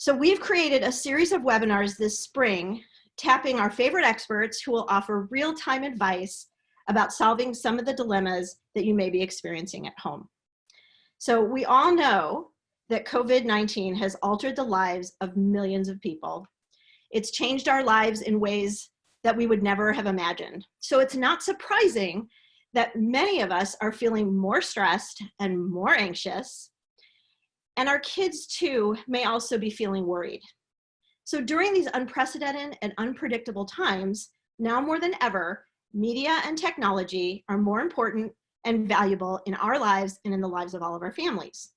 So we've created a series of webinars this spring, tapping our favorite experts who will offer real-time advice about solving some of the dilemmas that you may be experiencing at home. So we all know that COVID-19 has altered the lives of millions of people. It's changed our lives in ways that we would never have imagined. So it's not surprising that many of us are feeling more stressed and more anxious, and our kids too may also be feeling worried. So during these unprecedented and unpredictable times, now more than ever, media and technology are more important and valuable in our lives and in the lives of all of our families.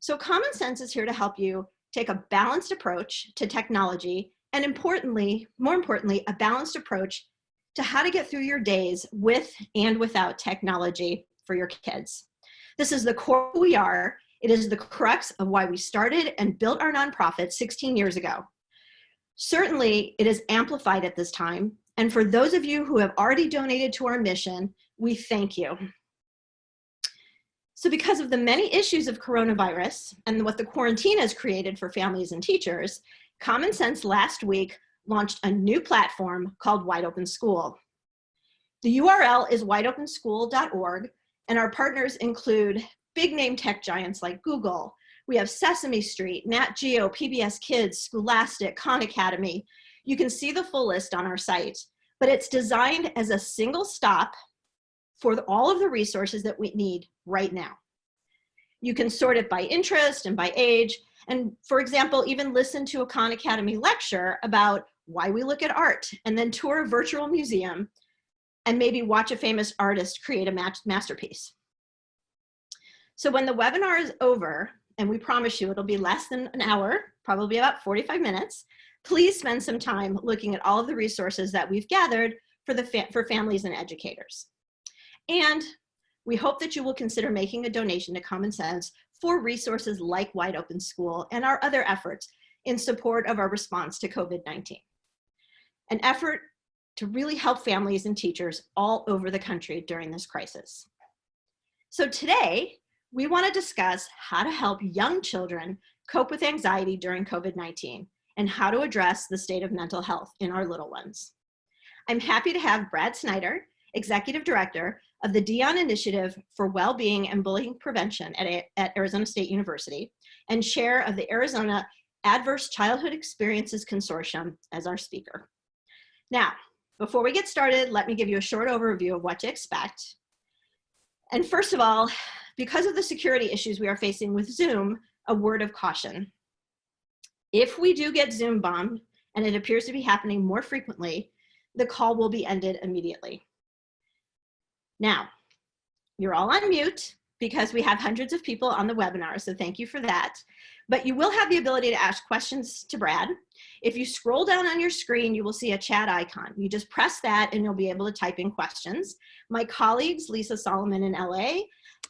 So Common Sense is here to help you take a balanced approach to technology, and more importantly, a balanced approach to how to get through your days with and without technology for your kids. This is the core of who we are. It is the crux of why we started and built our nonprofit 16 years ago. Certainly, it is amplified at this time. And for those of you who have already donated to our mission, we thank you. So because of the many issues of coronavirus and what the quarantine has created for families and teachers, Common Sense last week launched a new platform called Wide Open School. The URL is wideopenschool.org, and our partners include big name tech giants like Google. We have Sesame Street, Nat Geo, PBS Kids, Scholastic, Khan Academy. You can see the full list on our site, but it's designed as a single stop for all of the resources that we need right now. You can sort it by interest and by age, and for example, even listen to a Khan Academy lecture about why we look at art, and then tour a virtual museum, and maybe watch a famous artist create a masterpiece. So when the webinar is over, and we promise you it'll be less than an hour, probably about 45 minutes, please spend some time looking at all of the resources that we've gathered for families and educators. And we hope that you will consider making a donation to Common Sense for resources like Wide Open School and our other efforts in support of our response to COVID-19. An effort to really help families and teachers all over the country during this crisis. So today, we want to discuss how to help young children cope with anxiety during COVID-19 and how to address the state of mental health in our little ones. I'm happy to have Brad Snyder, Executive Director of the Dion Initiative for Wellbeing and Bullying Prevention at Arizona State University, and Chair of the Arizona Adverse Childhood Experiences Consortium, as our speaker. Now, before we get started, let me give you a short overview of what to expect. And first of all, because of the security issues we are facing with Zoom, a word of caution. If we do get Zoom bombed, and it appears to be happening more frequently, the call will be ended immediately. Now, you're all on mute because we have hundreds of people on the webinar, so thank you for that. But you will have the ability to ask questions to Brad. If you scroll down on your screen, you will see a chat icon. You just press that and you'll be able to type in questions. My colleagues, Lisa Solomon in LA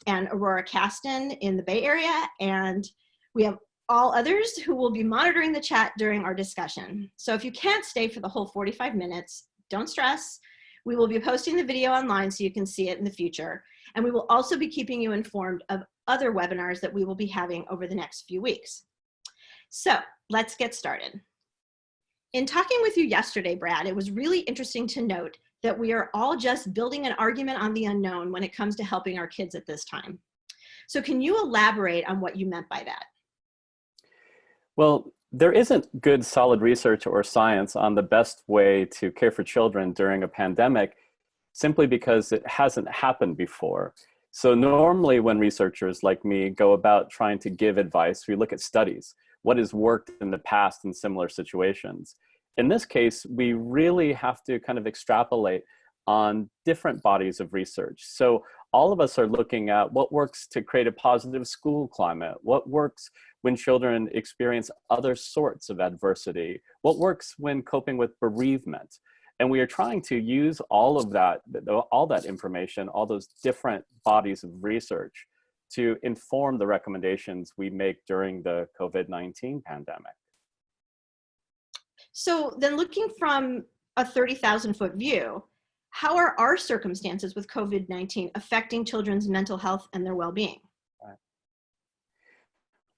and Aurora Caston in the Bay Area, and we have all others who will be monitoring the chat during our discussion. So if you can't stay for the whole 45 minutes, don't stress. We will be posting the video online so you can see it in the future. And we will also be keeping you informed of other webinars that we will be having over the next few weeks. So let's get started. In talking with you yesterday, Brad, it was really interesting to note that we are all just building an argument on the unknown when it comes to helping our kids at this time. So can you elaborate on what you meant by that? Well, there isn't good solid research or science on the best way to care for children during a pandemic, simply because it hasn't happened before. So normally when researchers like me go about trying to give advice, we look at studies, what has worked in the past in similar situations. In this case, we really have to kind of extrapolate on different bodies of research. So all of us are looking at what works to create a positive school climate, what works when children experience other sorts of adversity, what works when coping with bereavement. And we are trying to use all of that, all that information, all those different bodies of research to inform the recommendations we make during the COVID-19 pandemic. So then looking from a 30,000-foot view, how are our circumstances with COVID-19 affecting children's mental health and their well-being?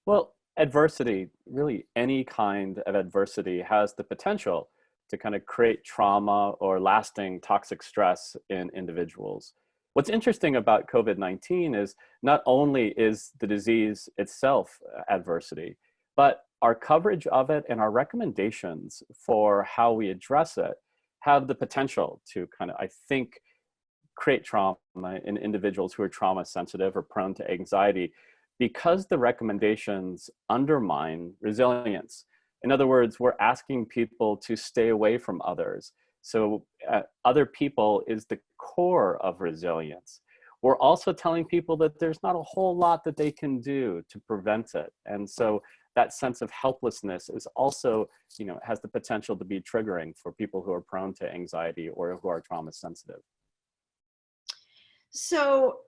Well, Adversity, really any kind of adversity, has the potential to kind of create trauma or lasting toxic stress in individuals. What's interesting about COVID-19 is not only is the disease itself adversity, but our coverage of it and our recommendations for how we address it have the potential to kind of, I think, create trauma in individuals who are trauma sensitive or prone to anxiety, because the recommendations undermine resilience. In other words, we're asking people to stay away from others. So other people is the core of resilience. We're also telling people that there's not a whole lot that they can do to prevent it. And so that sense of helplessness is also, has the potential to be triggering for people who are prone to anxiety or who are trauma sensitive. So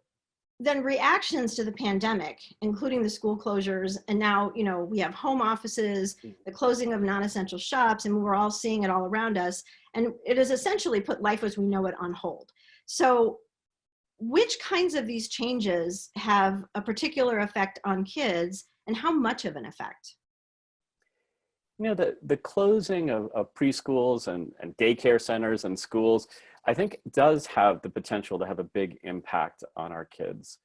then reactions to the pandemic, including the school closures, and now, we have home offices, the closing of non-essential shops, and we're all seeing it all around us. And it has essentially put life as we know it on hold. So which kinds of these changes have a particular effect on kids, and how much of an effect? The closing of preschools and daycare centers and schools, I think, does have the potential to have a big impact on our kids.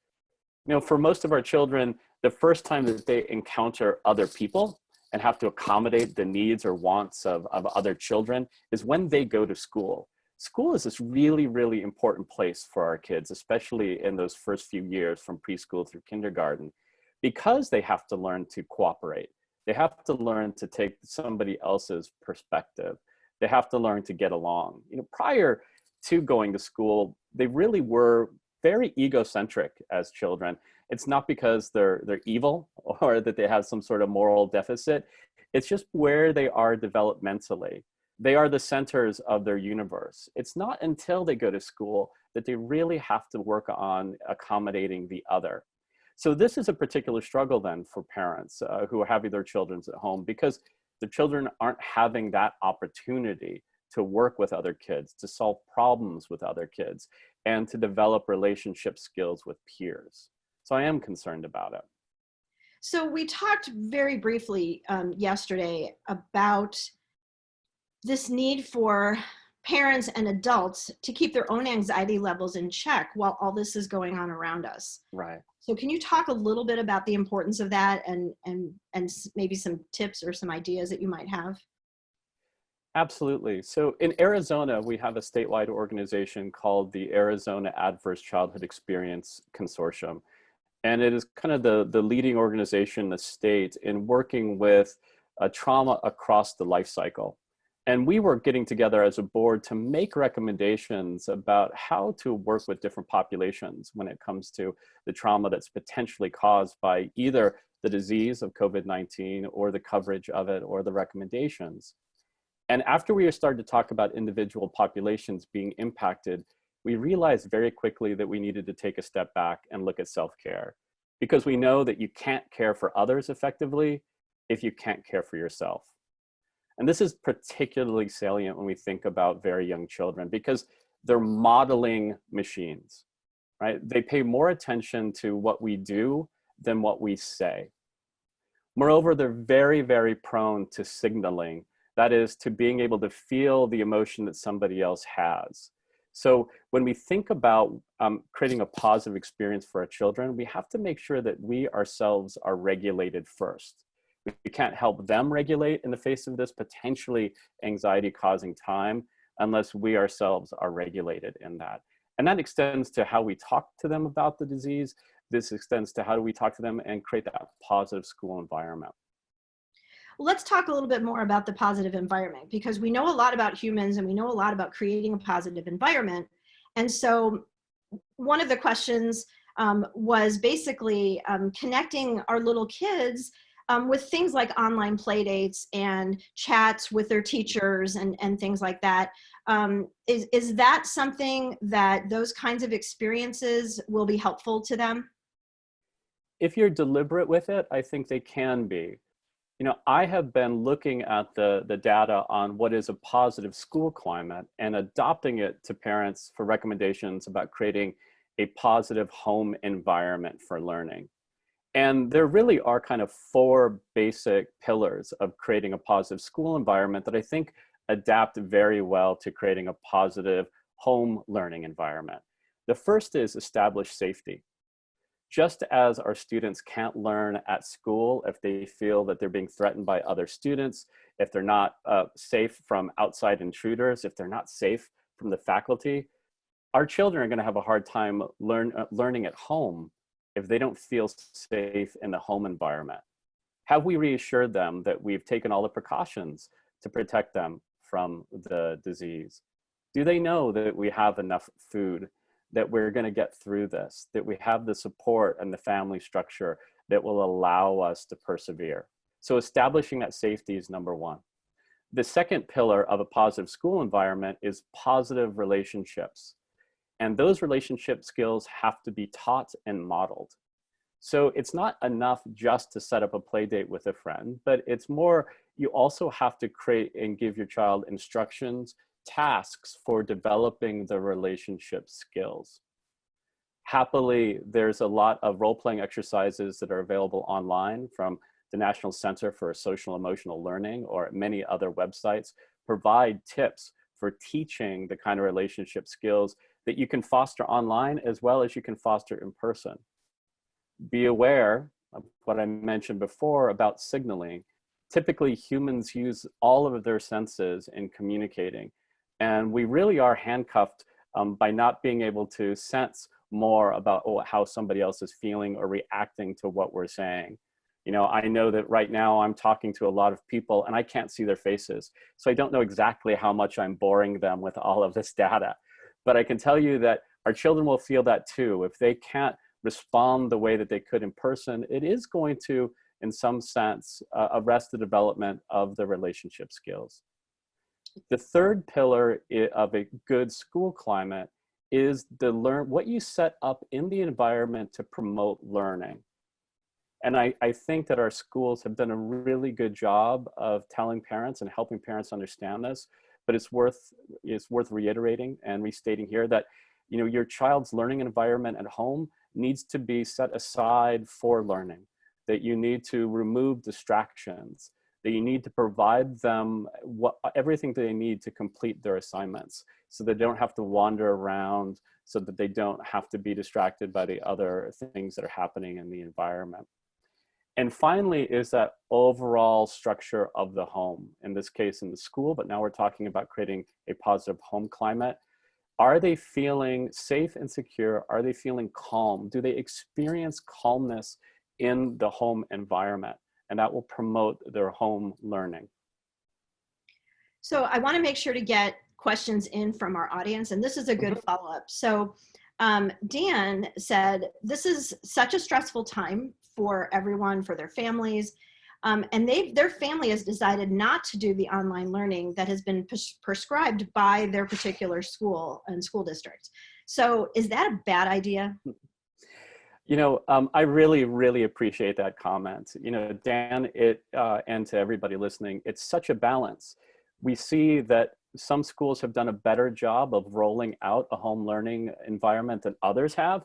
For most of our children, the first time that they encounter other people and have to accommodate the needs or wants of other children is when they go to school. School is this really, really important place for our kids, especially in those first few years from preschool through kindergarten, because they have to learn to cooperate. They have to learn to take somebody else's perspective. They have to learn to get along. Prior to going to school, they really were very egocentric as children. It's not because they're evil or that they have some sort of moral deficit. It's just where they are developmentally. They are the centers of their universe. It's not until they go to school that they really have to work on accommodating the other. So this is a particular struggle then for parents who are having their children at home, because the children aren't having that opportunity to work with other kids, to solve problems with other kids, and to develop relationship skills with peers. So I am concerned about it. So we talked very briefly yesterday about this need for parents and adults to keep their own anxiety levels in check while all this is going on around us. Right. So can you talk a little bit about the importance of that and maybe some tips or some ideas that you might have? Absolutely. So in Arizona, we have a statewide organization called the Arizona Adverse Childhood Experience Consortium. And it is kind of the leading organization in the state in working with trauma across the life cycle. And we were getting together as a board to make recommendations about how to work with different populations when it comes to the trauma that's potentially caused by either the disease of COVID-19 or the coverage of it or the recommendations. And after we started to talk about individual populations being impacted, we realized very quickly that we needed to take a step back and look at self-care, because we know that you can't care for others effectively if you can't care for yourself. And this is particularly salient when we think about very young children, because they're modeling machines, right? They pay more attention to what we do than what we say. Moreover, they're very, very prone to signaling. That is, to being able to feel the emotion that somebody else has. So when we think about creating a positive experience for our children, we have to make sure that we ourselves are regulated first. We can't help them regulate in the face of this potentially anxiety-causing time unless we ourselves are regulated in that. And that extends to how we talk to them about the disease. This extends to how do we talk to them and create that positive school environment. Well, let's talk a little bit more about the positive environment, because we know a lot about humans and we know a lot about creating a positive environment. And so one of the questions was basically connecting our little kids with things like online play dates and chats with their teachers and things like that. Is that something that those kinds of experiences will be helpful to them? If you're deliberate with it, I think they can be. I have been looking at the data on what is a positive school climate and adopting it to parents for recommendations about creating a positive home environment for learning. And there really are kind of four basic pillars of creating a positive school environment that I think adapt very well to creating a positive home learning environment. The first is establish safety. Just as our students can't learn at school if they feel that they're being threatened by other students, if they're not safe from outside intruders, if they're not safe from the faculty, our children are going to have a hard time learning at home if they don't feel safe in the home environment. Have we reassured them that we've taken all the precautions to protect them from the disease? Do they know that we have enough food, that we're going to get through this, that we have the support and the family structure that will allow us to persevere? So establishing that safety is number one. The second pillar of a positive school environment is positive relationships. And those relationship skills have to be taught and modeled. So it's not enough just to set up a play date with a friend, but it's more, you also have to create and give your child instructions, tasks for developing the relationship skills. Happily, there's a lot of role-playing exercises that are available online from the National Center for Social Emotional Learning, or many other websites provide tips for teaching the kind of relationship skills that you can foster online as well as you can foster in person. Be aware of what I mentioned before about signaling. Typically, humans use all of their senses in communicating, and we really are handcuffed by not being able to sense more about how somebody else is feeling or reacting to what we're saying. You know, I know that right now I'm talking to a lot of people and I can't see their faces. So I don't know exactly how much I'm boring them with all of this data. But I can tell you that our children will feel that too. If they can't respond the way that they could in person, it is going to, in some sense, arrest the development of the relationship skills. The third pillar of a good school climate is what you set up in the environment to promote learning. And I think that our schools have done a really good job of telling parents and helping parents understand this, but it's worth reiterating and restating here that, you know, your child's learning environment at home needs to be set aside for learning, that you need to remove distractions, that you need to provide them everything they need to complete their assignments, so they don't have to wander around, so that they don't have to be distracted by the other things that are happening in the environment. And finally is that overall structure of the home, in this case in the school, but now we're talking about creating a positive home climate. Are they feeling safe and secure? Are they feeling calm? Do they experience calmness in the home environment? And that will promote their home learning. So I want to make sure to get questions in from our audience, and this is a good follow-up. So Dan said, this is such a stressful time for everyone, for their families, and their family has decided not to do the online learning that has been prescribed by their particular school and school district. So is that a bad idea? You know, I really, really appreciate that comment. You know, Dan, and to everybody listening, it's such a balance. We see that some schools have done a better job of rolling out a home learning environment than others have.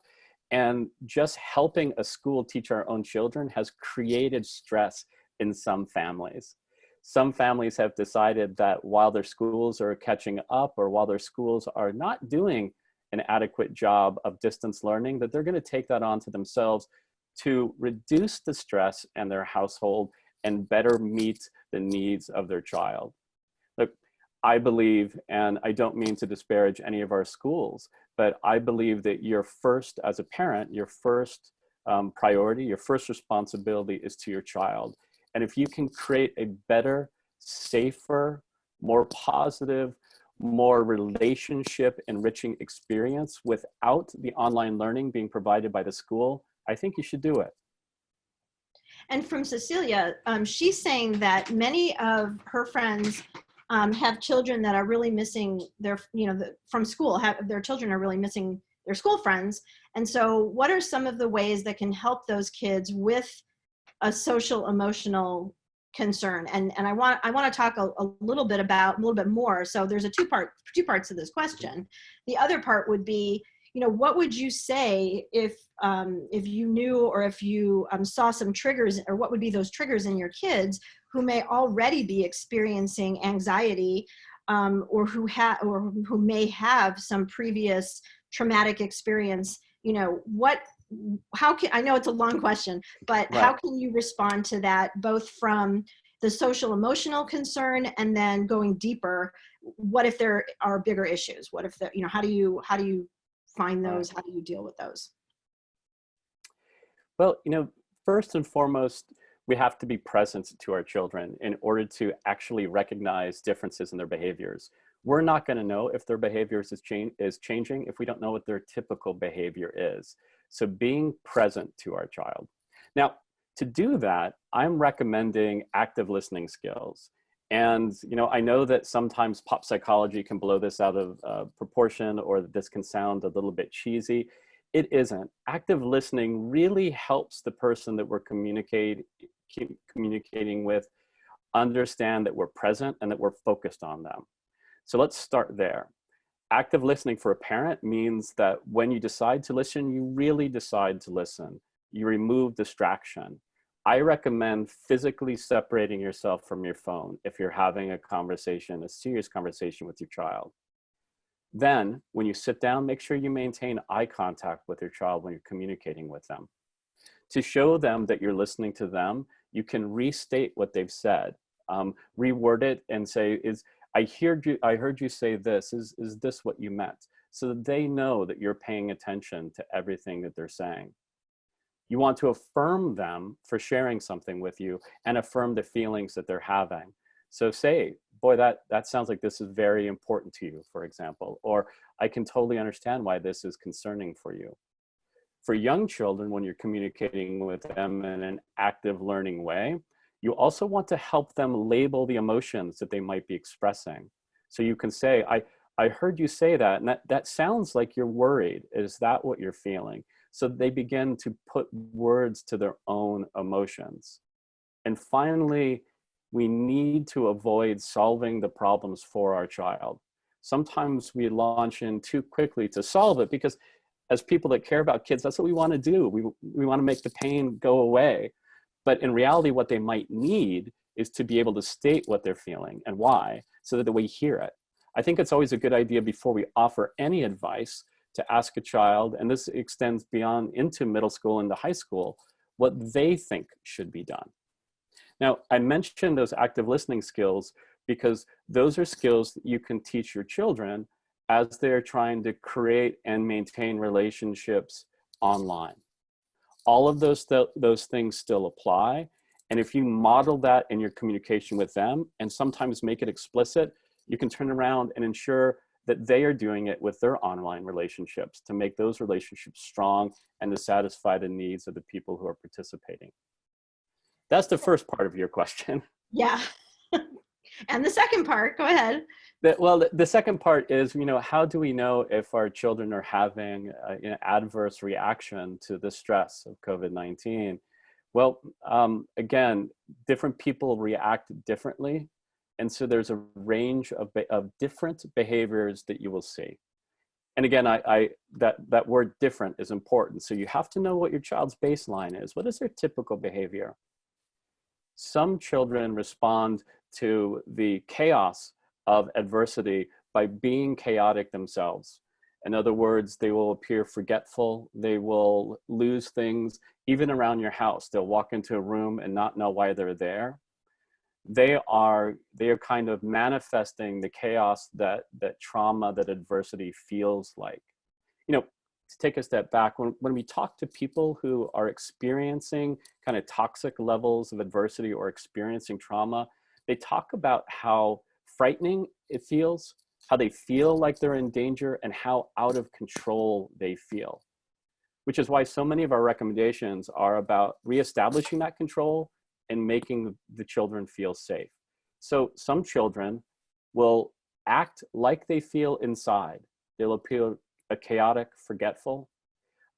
And just helping a school teach our own children has created stress in some families. Some families have decided that while their schools are catching up, or while their schools are not doing an adequate job of distance learning, that they're going to take that onto themselves to reduce the stress in their household and better meet the needs of their child. Look, I believe, and I don't mean to disparage any of our schools, but I believe that your first, as a parent, your first priority, your first responsibility is to your child. And if you can create a better, safer, more positive, more relationship enriching experience without the online learning being provided by the school, I think you should do it. And from Cecilia, she's saying that many of her friends have children that are really missing their, from school, their children are really missing their school friends. And so what are some of the ways that can help those kids with a social emotional concern? And I want to talk a little bit more. So there's two parts to this question. The other part would be, what would you say if you knew, or if you saw some triggers, or what would be those triggers in your kids who may already be experiencing anxiety, or who may have some previous traumatic experience? I know it's a long question, but Right. how can you respond to that, both from the social emotional concern, and then going deeper? What if there are bigger issues? What if how do you find Right. those? How do you deal with those? Well, first and foremost, we have to be present to our children in order to actually recognize differences in their behaviors. We're not going to know if their behaviors is changing if we don't know what their typical behavior is. So being present to our child. Now, to do that, I'm recommending active listening skills. And, I know that sometimes pop psychology can blow this out of proportion, or that this can sound a little bit cheesy. It isn't. Active listening really helps the person that we're communicating with understand that we're present and that we're focused on them. So let's start there. Active listening for a parent means that when you decide to listen, you really decide to listen. You remove distraction. I recommend physically separating yourself from your phone if you're having a serious conversation with your child. Then, when you sit down, make sure you maintain eye contact with your child when you're communicating with them. To show them that you're listening to them, you can restate what they've said, reword it and say, I heard you say this, is this what you meant? So that they know that you're paying attention to everything that they're saying. You want to affirm them for sharing something with you and affirm the feelings that they're having. So say, boy, that sounds like this is very important to you, for example, or I can totally understand why this is concerning for you. For young children, when you're communicating with them in an active learning way, you also want to help them label the emotions that they might be expressing. So you can say, I heard you say that, and that sounds like you're worried. Is that what you're feeling? So they begin to put words to their own emotions. And finally, we need to avoid solving the problems for our child. Sometimes we launch in too quickly to solve it, because as people that care about kids, that's what we want to do. We want to make the pain go away. But in reality, what they might need is to be able to state what they're feeling and why, so that we hear it. I think it's always a good idea, before we offer any advice, to ask a child, and this extends beyond into middle school and to high school, what they think should be done. Now, I mentioned those active listening skills because those are skills that you can teach your children as they're trying to create and maintain relationships online. All of those things still apply. And if you model that in your communication with them, and sometimes make it explicit, you can turn around and ensure that they are doing it with their online relationships to make those relationships strong and to satisfy the needs of the people who are participating. That's the first part of your question. Yeah. And the second part, go ahead. The second part is, how do we know if our children are having an adverse reaction to the stress of COVID-19? Well, again, different people react differently. And so there's a range of different behaviors that you will see. And again, that word different is important. So you have to know what your child's baseline is. What is their typical behavior? Some children respond to the chaos of adversity by being chaotic themselves. In other words, they will appear forgetful. They will lose things, even around your house. They'll walk into a room and not know why they're there. They are kind of manifesting the chaos that trauma, that adversity feels like. To take a step back, when we talk to people who are experiencing kind of toxic levels of adversity or experiencing trauma, they talk about how frightening it feels, how they feel like they're in danger, and how out of control they feel. Which is why so many of our recommendations are about reestablishing that control and making the children feel safe. So some children will act like they feel inside. They'll appear chaotic, forgetful.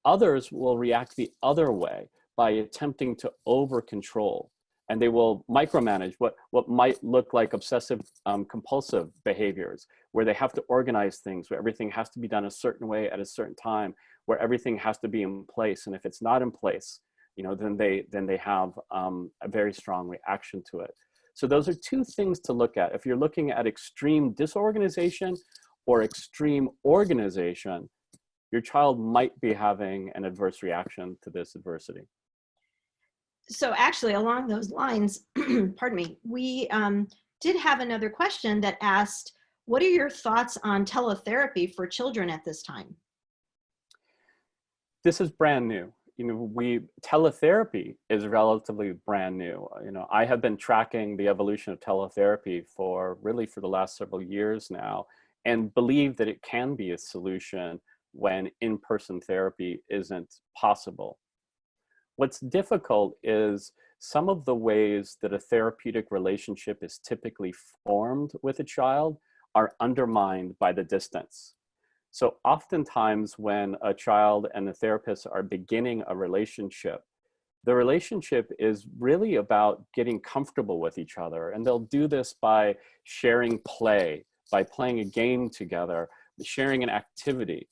Others will react the other way by attempting to over control. and they will micromanage what might look like obsessive compulsive behaviors, where they have to organize things, where everything has to be done a certain way at a certain time, where everything has to be in place. And if it's not in place, then they have a very strong reaction to it. So those are two things to look at. If you're looking at extreme disorganization or extreme organization, your child might be having an adverse reaction to this adversity. So actually, along those lines, pardon me, we did have another question that asked, what are your thoughts on teletherapy for children at this time? This is brand new. Teletherapy is relatively brand new. I have been tracking the evolution of teletherapy for the last several years now, and believe that it can be a solution when in-person therapy isn't possible. What's difficult is some of the ways that a therapeutic relationship is typically formed with a child are undermined by the distance. So oftentimes when a child and a therapist are beginning a relationship, the relationship is really about getting comfortable with each other. And they'll do this by sharing play, by playing a game together, sharing an activity.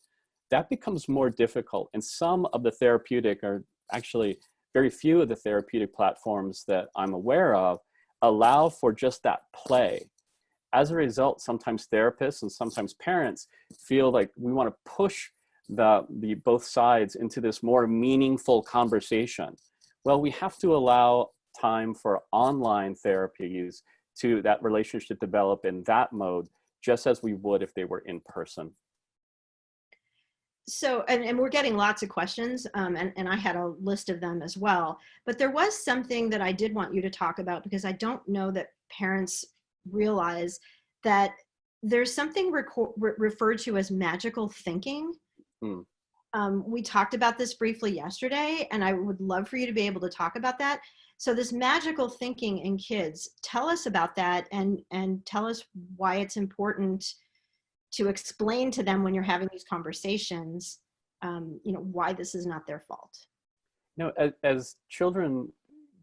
That becomes more difficult. And some of the therapeutic, or actually very few of the therapeutic platforms that I'm aware of, allow for just that play. As a result, sometimes therapists and sometimes parents feel like we want to push the both sides into this more meaningful conversation. Well, we have to allow time for online therapies to that relationship develop in that mode, just as we would if they were in person. So, and we're getting lots of questions, and I had a list of them as well, but there was something that I did want you to talk about, because I don't know that parents realize that there's something referred to as magical thinking. Mm. We talked about this briefly yesterday, and I would love for you to be able to talk about that. So this magical thinking in kids, tell us about that, and tell us why it's important to explain to them when you're having these conversations, why this is not their fault. As children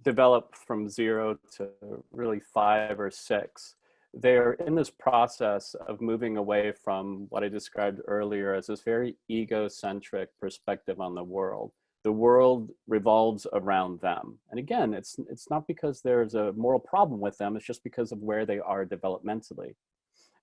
develop from 0 to really 5 or 6, they're in this process of moving away from what I described earlier as this very egocentric perspective on the world. The world revolves around them. And again, it's not because there's a moral problem with them, it's just because of where they are developmentally.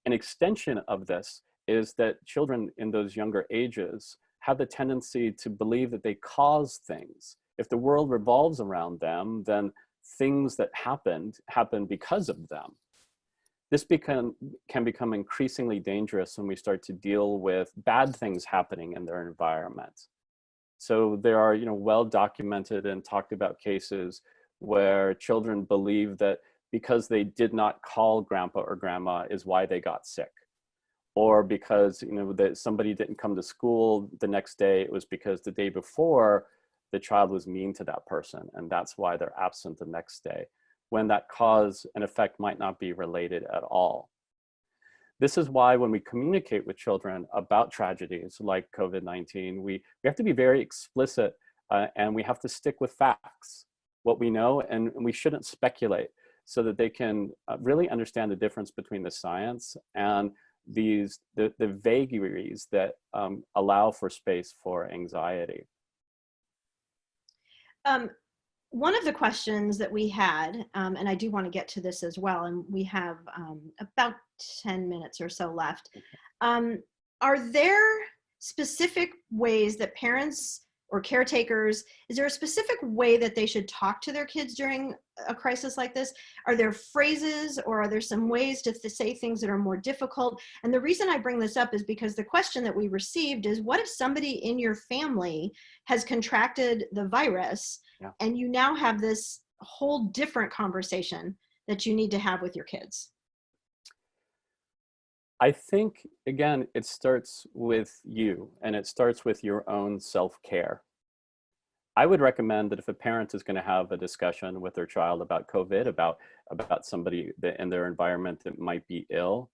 An extension of this is that children in those younger ages have the tendency to believe that they cause things. If the world revolves around them, then things that happen because of them. This can become increasingly dangerous when we start to deal with bad things happening in their environment. So there are, well documented and talked about cases where children believe that because they did not call grandpa or grandma is why they got sick. Or because, that somebody didn't come to school the next day, it was because the day before the child was mean to that person, and that's why they're absent the next day, when that cause and effect might not be related at all. This is why when we communicate with children about tragedies like COVID-19, we have to be very explicit, and we have to stick with facts, what we know, and we shouldn't speculate, so that they can really understand the difference between the science and the vagaries that allow for space for anxiety. One of the questions that we had, and I do want to get to this as well, and we have about 10 minutes or so left. Are there specific ways that parents or caretakers, is there a specific way that they should talk to their kids during a crisis like this? Are there phrases, or are there some ways to say things that are more difficult? And the reason I bring this up is because the question that we received is, what if somebody in your family has contracted the virus, and you now have this whole different conversation that you need to have with your kids? I think, again, it starts with you, and it starts with your own self-care. I would recommend that if a parent is going to have a discussion with their child about COVID, about somebody that in their environment that might be ill,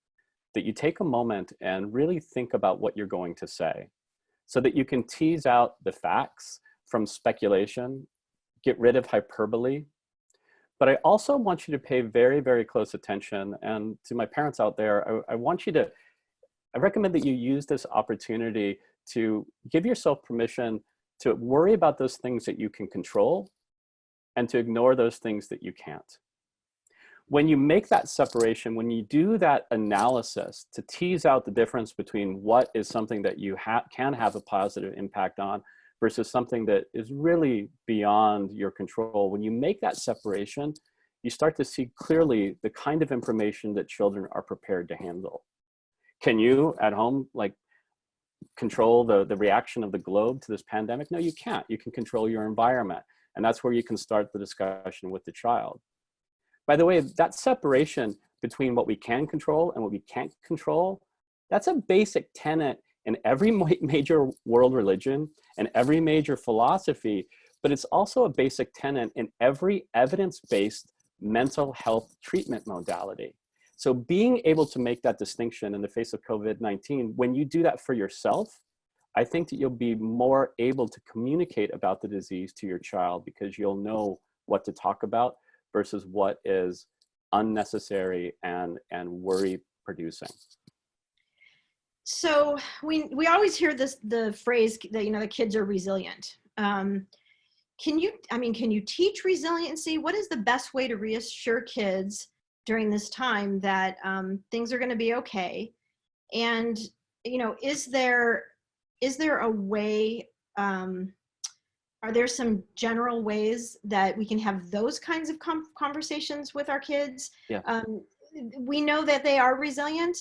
that you take a moment and really think about what you're going to say, so that you can tease out the facts from speculation, get rid of hyperbole, But I also want you to pay very, very close attention. And to my parents out there, I recommend that you use this opportunity to give yourself permission to worry about those things that you can control and to ignore those things that you can't. When you make that separation, when you do that analysis to tease out the difference between what is something that you can have a positive impact on versus something that is really beyond your control, when you make that separation, you start to see clearly the kind of information that children are prepared to handle. Can you at home control the reaction of the globe to this pandemic? No, you can't. You can control your environment. And that's where you can start the discussion with the child. By the way, that separation between what we can control and what we can't control, that's a basic tenet in every major world religion and every major philosophy, but it's also a basic tenet in every evidence-based mental health treatment modality. So being able to make that distinction in the face of COVID-19, when you do that for yourself, I think that you'll be more able to communicate about the disease to your child because you'll know what to talk about versus what is unnecessary and worry producing. So we always hear the phrase that, the kids are resilient. Can you teach resiliency? What is the best way to reassure kids during this time that things are going to be okay? And, is there a way, are there some general ways that we can have those kinds of conversations with our kids? Yeah. We know that they are resilient,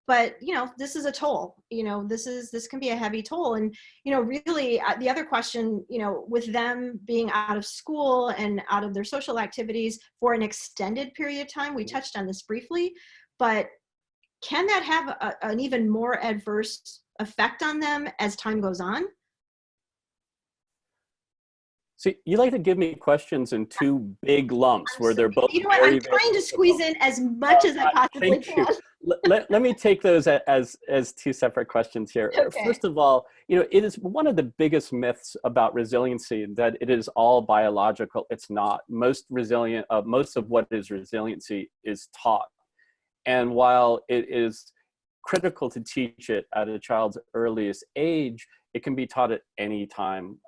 but this is a toll. This can be a heavy toll. And really, the other question, with them being out of school and out of their social activities for an extended period of time, we touched on this briefly, but can that have an even more adverse effect on them as time goes on? So you like to give me questions in two big lumps where they're both I'm trying to squeeze in as much as I possibly can. Let me take those as two separate questions here. Okay. First of all, it is one of the biggest myths about resiliency that it is all biological. It's not. Most of what is resiliency is taught. And while it is critical to teach it at a child's earliest age, it can be taught at any time.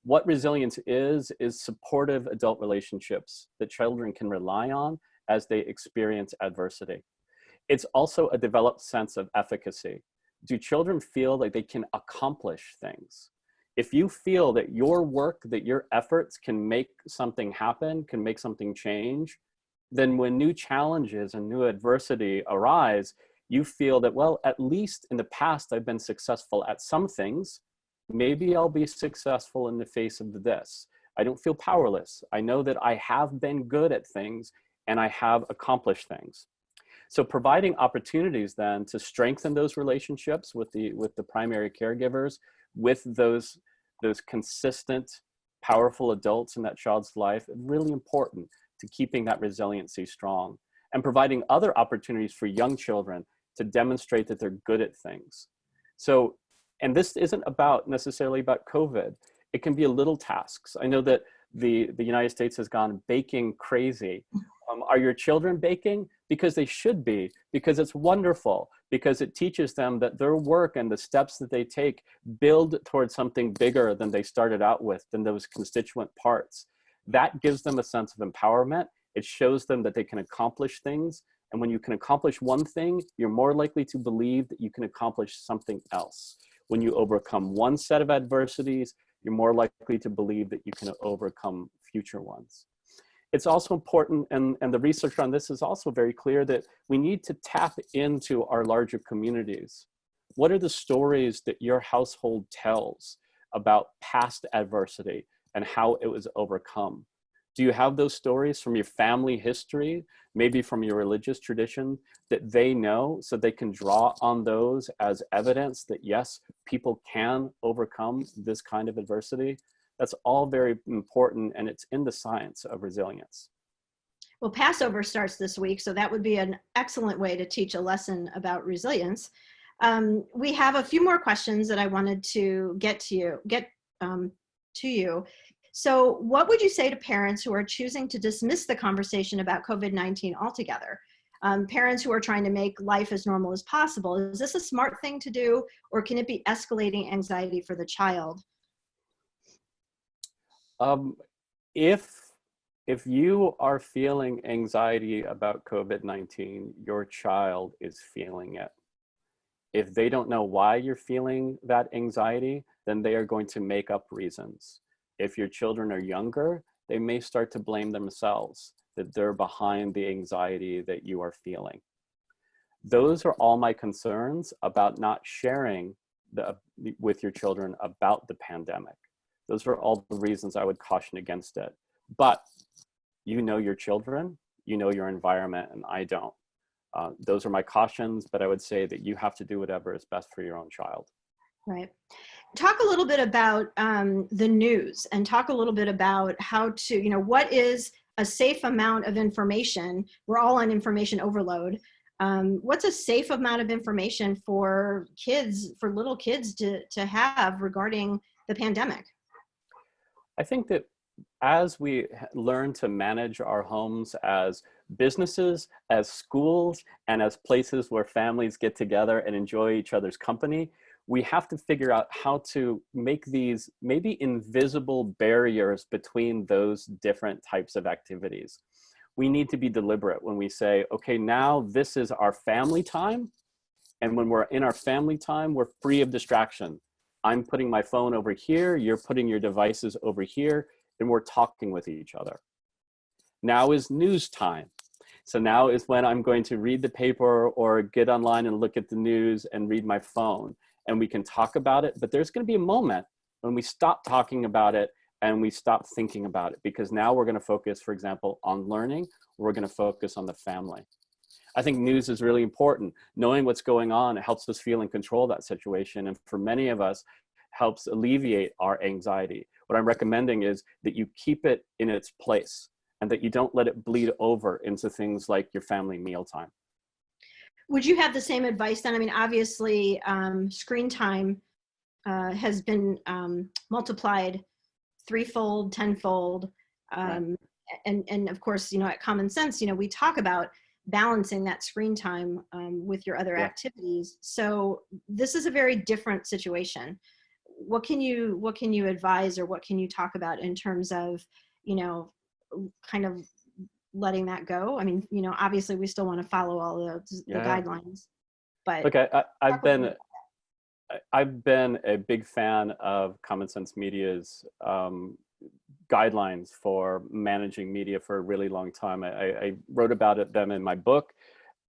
What resilience is supportive adult relationships that children can rely on as they experience adversity. It's also a developed sense of efficacy. Do children feel like they can accomplish things? If you feel that your work, that your efforts can make something happen, can make something change, then when new challenges and new adversity arise, you feel that, well, at least in the past, I've been successful at some things. Maybe I'll be successful in the face of this. I don't feel powerless. I know that I have been good at things and I have accomplished things. So providing opportunities then to strengthen those relationships with the primary caregivers, with those consistent, powerful adults in that child's life, really important to keeping that resiliency strong. And providing other opportunities for young children to demonstrate that they're good at things. So, and this isn't necessarily about COVID. It can be little tasks. I know that the United States has gone baking crazy. Are your children baking? Because they should be, because it's wonderful, because it teaches them that their work and the steps that they take build towards something bigger than they started out with, than those constituent parts. That gives them a sense of empowerment. It shows them that they can accomplish things. And when you can accomplish one thing, you're more likely to believe that you can accomplish something else. When you overcome one set of adversities, you're more likely to believe that you can overcome future ones. It's also important, and the research on this is also very clear, that we need to tap into our larger communities. What are the stories that your household tells about past adversity and how it was overcome? Do you have those stories from your family history, maybe from your religious tradition, that they know, so they can draw on those as evidence that yes, people can overcome this kind of adversity? That's all very important, and it's in the science of resilience. Well, Passover starts this week, so that would be an excellent way to teach a lesson about resilience. We have a few more questions that I wanted to get to you. So what would you say to parents who are choosing to dismiss the conversation about COVID-19 altogether? Parents who are trying to make life as normal as possible. Is this a smart thing to do, or can it be escalating anxiety for the child? Um, if if you are feeling anxiety about COVID-19, your child is feeling it. If they don't know why you're feeling that anxiety, then they are going to make up reasons. If your children are younger, they may start to blame themselves that they're behind the anxiety that you are feeling. Those are all my concerns about not sharing with your children about the pandemic. Those are all the reasons I would caution against it. But you know your children, you know your environment, and I don't. Those are my cautions, but I would say that you have to do whatever is best for your own child. Right. Talk a little bit about the news, and talk a little bit about how to, what is a safe amount of information? We're all on information overload. What's a safe amount of information for kids, for little kids to have regarding the pandemic? I think that as we learn to manage our homes as businesses, as schools, and as places where families get together and enjoy each other's company, we have to figure out how to make these maybe invisible barriers between those different types of activities. We need to be deliberate when we say, okay, now this is our family time. And when we're in our family time, we're free of distraction. I'm putting my phone over here, you're putting your devices over here, and we're talking with each other. Now is news time. So now is when I'm going to read the paper or get online and look at the news and read my phone. And we can talk about it, but there's going to be a moment when we stop talking about it and we stop thinking about it, because now we're going to focus, for example, on learning. We're going to focus on the family. I think news is really important. Knowing what's going on, it helps us feel in control of that situation. And for many of us, helps alleviate our anxiety. What I'm recommending is that you keep it in its place and that you don't let it bleed over into things like your family mealtime. Would you have the same advice then? I mean, obviously, screen time has been multiplied threefold, tenfold. Right. And of course, at Common Sense, we talk about balancing that screen time with your other Yeah. activities. So this is a very different situation. What can you advise, or what can you talk about in terms of, kind of letting that go? I mean, obviously we still want to follow all the guidelines, but Okay, I've been a big fan of Common Sense Media's guidelines for managing media for a really long time. I wrote about them in my book,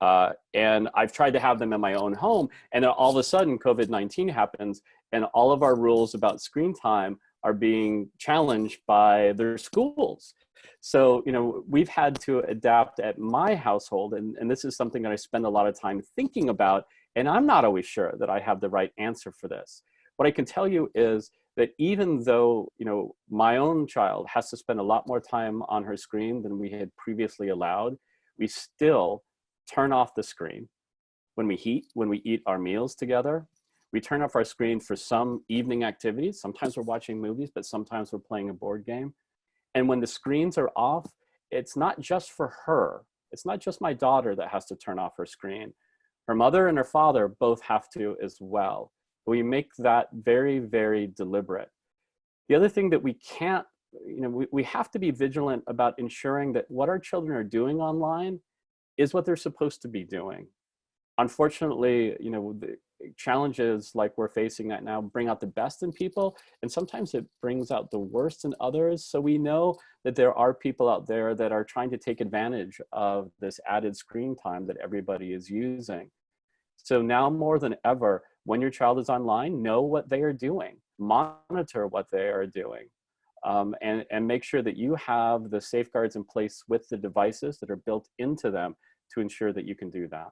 and I've tried to have them in my own home. And then all of a sudden, COVID-19 happens, and all of our rules about screen time are being challenged by their schools. So, we've had to adapt at my household, and this is something that I spend a lot of time thinking about, and I'm not always sure that I have the right answer for this. What I can tell you is that even though, my own child has to spend a lot more time on her screen than we had previously allowed, we still turn off the screen when we eat our meals together. We turn off our screen for some evening activities. Sometimes we're watching movies, but sometimes we're playing a board game. And when the screens are off, it's not just for her. It's not just my daughter that has to turn off her screen. Her mother and her father both have to as well. We make that very, very deliberate. The other thing that we can't, we have to be vigilant about ensuring that what our children are doing online is what they're supposed to be doing. Unfortunately, the challenges like we're facing right now bring out the best in people, and sometimes it brings out the worst in others. So we know that there are people out there that are trying to take advantage of this added screen time that everybody is using. So now more than ever, when your child is online, know what they are doing, monitor what they are doing, and make sure that you have the safeguards in place with the devices that are built into them to ensure that you can do that.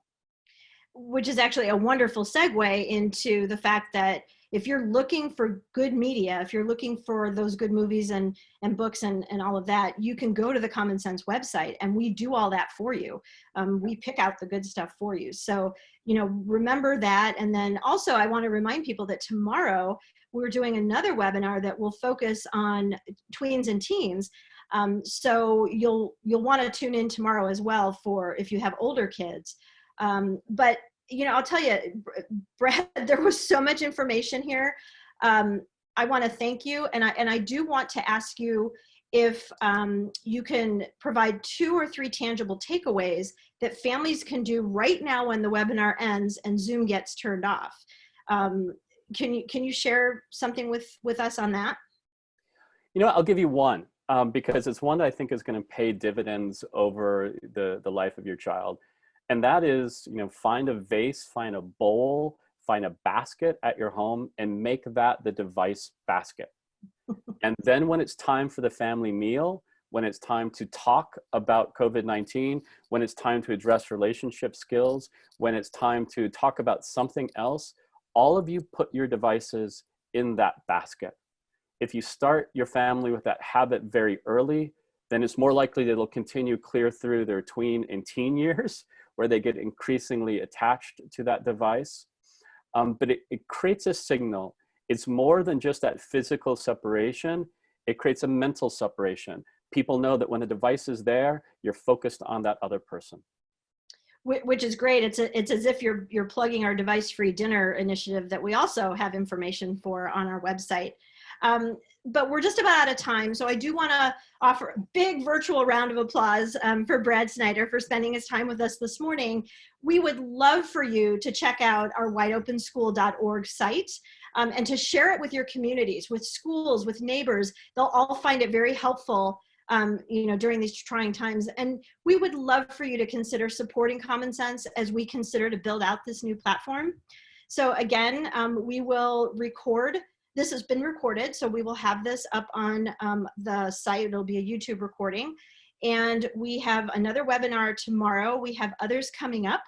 Which is actually a wonderful segue into the fact that if you're looking for good media, if you're looking for those good movies and books and all of that, you can go to the Common Sense website, and we do all that for you. We pick out the good stuff for you. So, remember that. And then also I want to remind people that tomorrow we're doing another webinar that will focus on tweens and teens. So you'll want to tune in tomorrow as well for if you have older kids. But you know, I'll tell you, Brad, there was so much information here. I want to thank you, and I do want to ask you if you can provide 2 or 3 tangible takeaways that families can do right now when the webinar ends and Zoom gets turned off. Can you share something with us on that? You know, I'll give you one, because it's one that I think is going to pay dividends over the life of your child. And that is, you know, find a vase, find a bowl, find a basket at your home and make that the device basket. And then when it's time for the family meal, when it's time to talk about COVID-19, when it's time to address relationship skills, when it's time to talk about something else, all of you put your devices in that basket. If you start your family with that habit very early, then it's more likely that it'll continue clear through their tween and teen years, where they get increasingly attached to that device. But it creates a signal. It's more than just that physical separation. It creates a mental separation. People know that when the device is there, you're focused on that other person. Which is great. It's as if you're plugging our device-free dinner initiative that we also have information for on our website. But we're just about out of time, so I do want to offer a big virtual round of applause for Brad Snyder for spending his time with us this morning. We would love for you to check out our wideopenschool.org site and to share it with your communities, with schools, with neighbors. They'll all find it very helpful you know, during these trying times. And we would love for you to consider supporting Common Sense as we consider to build out this new platform. So again, we will record. This has been recorded, so we will have this up on the site. It'll be a YouTube recording. And we have another webinar tomorrow. We have others coming up.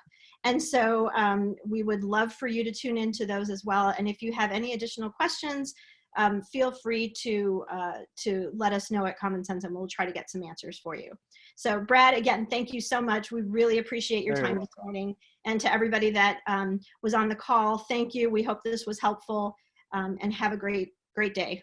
And so we would love for you to tune into those as well. And if you have any additional questions, feel free to let us know at Common Sense, and we'll try to get some answers for you. So Brad, again, thank you so much. We really appreciate your time this morning. And to everybody that was on the call, thank you. We hope this was helpful, and have a great day.